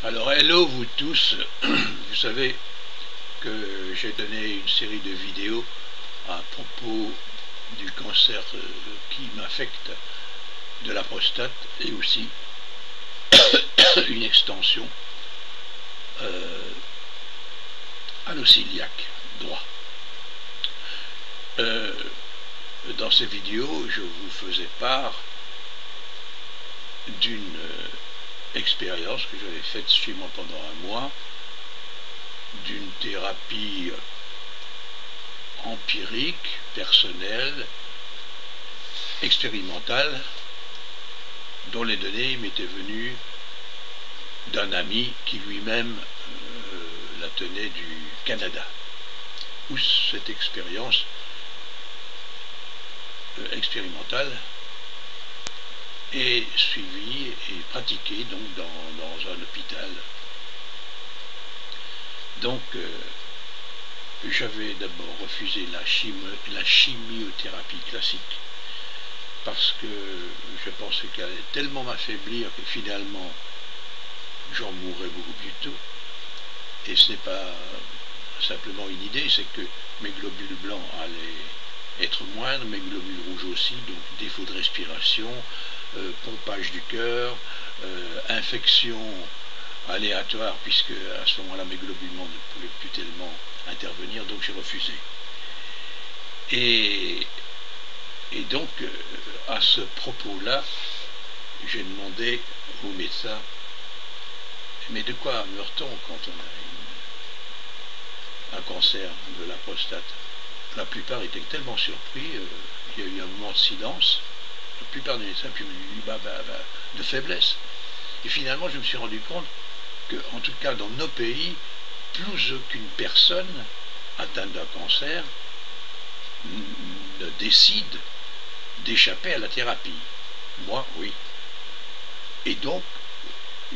Alors hello vous tous, vous savez que j'ai donné une série de vidéos à propos du cancer qui m'affecte de la prostate et aussi une extension à l'os iliaque droit. Dans ces vidéos, je vous faisais part d'une expérience que j'avais faite chez moi pendant un mois, d'une thérapie empirique, personnelle, expérimentale, dont les données m'étaient venues d'un ami qui lui-même la tenait du Canada, où cette expérience expérimentale est suivie et pratiquée donc dans un hôpital. Donc j'avais d'abord refusé la chimiothérapie classique parce que je pensais qu'elle allait tellement m'affaiblir que finalement j'en mourrais beaucoup plus tôt. Et ce n'est pas simplement une idée, c'est que mes globules blancs allaient être moindres, mes globules rouges aussi, donc défaut de respiration, pompage du cœur, infection aléatoire, puisque à ce moment-là mes globules blancs ne pouvaient plus tellement intervenir, donc j'ai refusé. Et donc à ce propos-là, j'ai demandé au médecin, mais de quoi meurt-on quand on a un cancer de la prostate? La plupart étaient tellement surpris, il y a eu un moment de silence. La plupart des médecins puis me disent de faiblesse. Et finalement, je me suis rendu compte que, en tout cas dans nos pays, plus aucune personne atteinte d'un cancer ne décide d'échapper à la thérapie. Moi, oui. Et donc,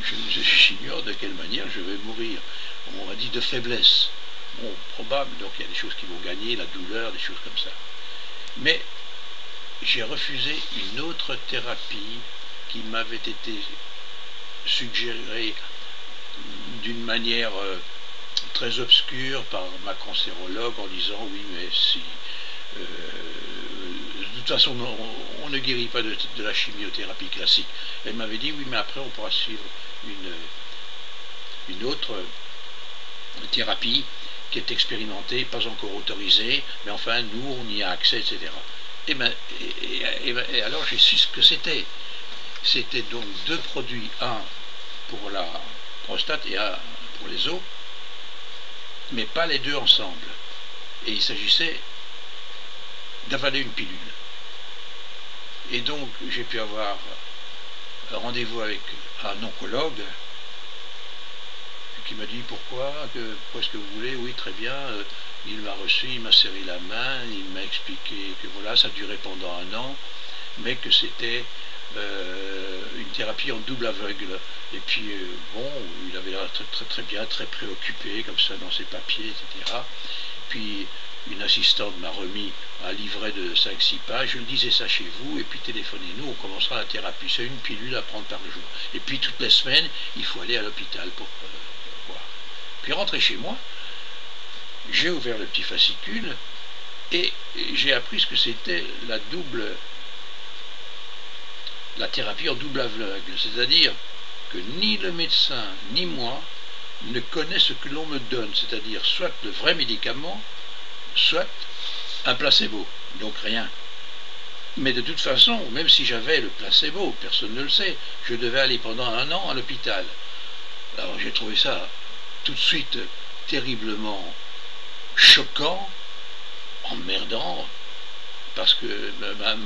j'ignore de quelle manière je vais mourir. On m'a dit de faiblesse. Bon, probable, donc il y a des choses qui vont gagner, la douleur, des choses comme ça. Mais j'ai refusé une autre thérapie qui m'avait été suggérée d'une manière très obscure par ma cancérologue en disant oui mais si de toute façon on ne guérit pas de la chimiothérapie classique. Elle m'avait dit oui mais après on pourra suivre une autre thérapie qui est expérimentée, pas encore autorisée, mais enfin nous on y a accès, etc. Et alors j'ai su ce que c'était. C'était donc deux produits, un pour la prostate et un pour les os, mais pas les deux ensemble. Et il s'agissait d'avaler une pilule. Et donc j'ai pu avoir un rendez-vous avec un oncologue qui m'a dit pourquoi est-ce que vous voulez? Oui, très bien. Il m'a reçu, il m'a serré la main, il m'a expliqué que voilà, ça durait pendant un an, mais que c'était une thérapie en double aveugle. Et puis bon, il avait l'air très bien, très préoccupé comme ça dans ses papiers, etc. Puis une assistante m'a remis un livret de 5-6 pages, je lisais ça chez vous, et puis téléphonez-nous, on commencera la thérapie. C'est une pilule à prendre par jour. Et puis toutes les semaines, il faut aller à l'hôpital pour voir. Puis rentré chez moi, j'ai ouvert le petit fascicule, et j'ai appris ce que c'était la thérapie en double aveugle, c'est-à-dire que ni le médecin ni moi ne connaît ce que l'on me donne, c'est-à-dire soit le vrai médicament, soit un placebo, donc rien. Mais de toute façon, même si j'avais le placebo, personne ne le sait, je devais aller pendant un an à l'hôpital. Alors j'ai trouvé ça tout de suite terriblement choquant, emmerdant, parce que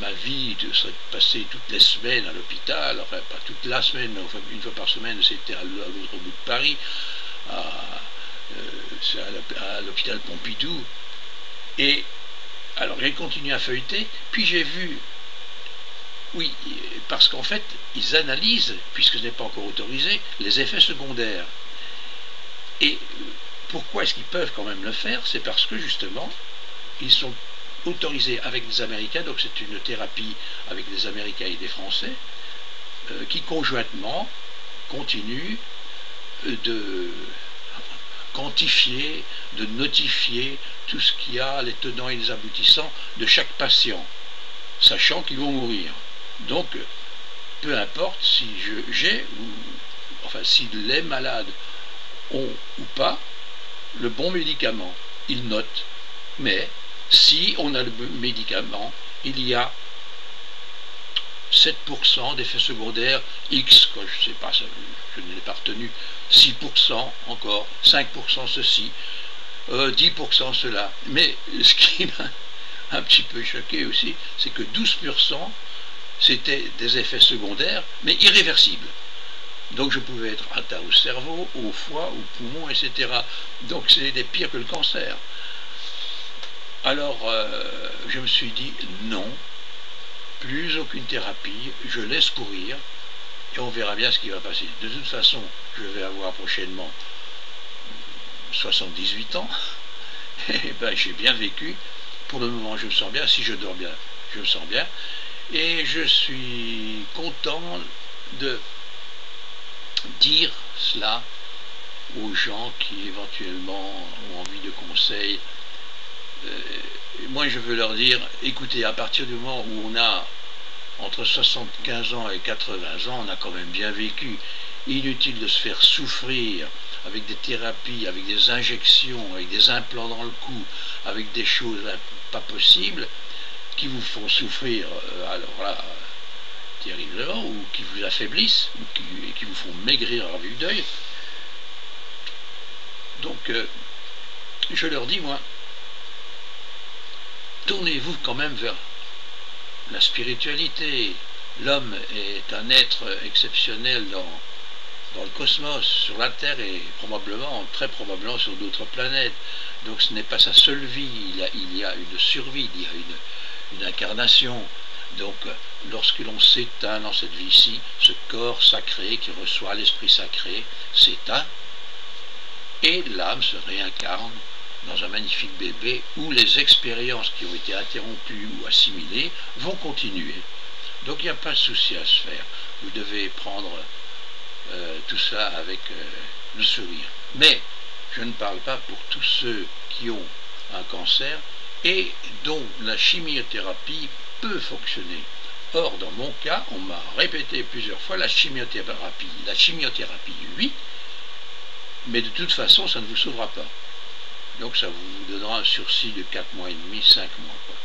ma vie serait passée toutes les semaines à l'hôpital, enfin pas toute la semaine, mais enfin une fois par semaine, c'était à l'autre bout de Paris, à l'hôpital Pompidou. Et alors j'ai continué à feuilleter, puis j'ai vu, oui, parce qu'en fait, ils analysent, puisque ce n'est pas encore autorisé, les effets secondaires. Et pourquoi est-ce qu'ils peuvent quand même le faire? C'est parce que justement, ils sont autorisés avec des Américains, donc c'est une thérapie avec des Américains et des Français, qui conjointement continuent de quantifier, de notifier tout ce qu'il y a, les tenants et les aboutissants de chaque patient, sachant qu'ils vont mourir. Donc, peu importe si j'ai, enfin si les malades ont ou pas le bon médicament, ils notent. Mais si on a le médicament, il y a 7% d'effets secondaires X, quoi, je ne sais pas, je ne l'ai pas retenu, 6% encore, 5% ceci, 10% cela. Mais ce qui m'a un petit peu choqué aussi, c'est que 12% c'était des effets secondaires, mais irréversibles. Donc je pouvais être atteint au cerveau, au foie, au poumon, etc. Donc c'est pire que le cancer. Alors je me suis dit non, plus aucune thérapie, je laisse courir et on verra bien ce qui va passer. De toute façon, je vais avoir prochainement 78 ans, et ben j'ai bien vécu. Pour le moment, je me sens bien. Si je dors bien, je me sens bien. Et je suis content de dire cela aux gens qui éventuellement ont envie de conseils. Moi je veux leur dire, écoutez, à partir du moment où on a entre 75 ans et 80 ans, on a quand même bien vécu. Inutile de se faire souffrir avec des thérapies, avec des injections, avec des implants dans le cou, avec des choses pas possibles qui vous font souffrir, alors là, terriblement, ou qui vous affaiblissent, ou qui vous font maigrir à vue d'œil. Donc, je leur dis, moi, tournez-vous quand même vers la spiritualité. L'homme est un être exceptionnel dans le cosmos, sur la Terre et probablement, très probablement sur d'autres planètes. Donc ce n'est pas sa seule vie, il y a une survie, il y a une incarnation. Donc lorsque l'on s'éteint dans cette vie-ci, ce corps sacré qui reçoit l'esprit sacré s'éteint et l'âme se réincarne dans un magnifique bébé où les expériences qui ont été interrompues ou assimilées vont continuer. Donc il n'y a pas de souci à se faire. Vous devez prendre tout ça avec le sourire. Mais je ne parle pas pour tous ceux qui ont un cancer et dont la chimiothérapie peut fonctionner. Or, dans mon cas, on m'a répété plusieurs fois la chimiothérapie, oui, mais de toute façon, ça ne vous sauvera pas. Donc ça vous donnera un sursis de 4 mois et demi, 5 mois. Quoi.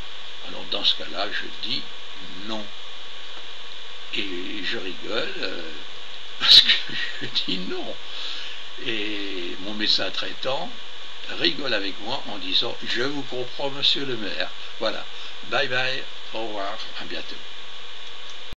Alors dans ce cas-là, je dis non. Et je rigole parce que je dis non. Et mon médecin traitant rigole avec moi en disant « Je vous comprends, monsieur le maire ». Voilà. Bye bye, au revoir, à bientôt.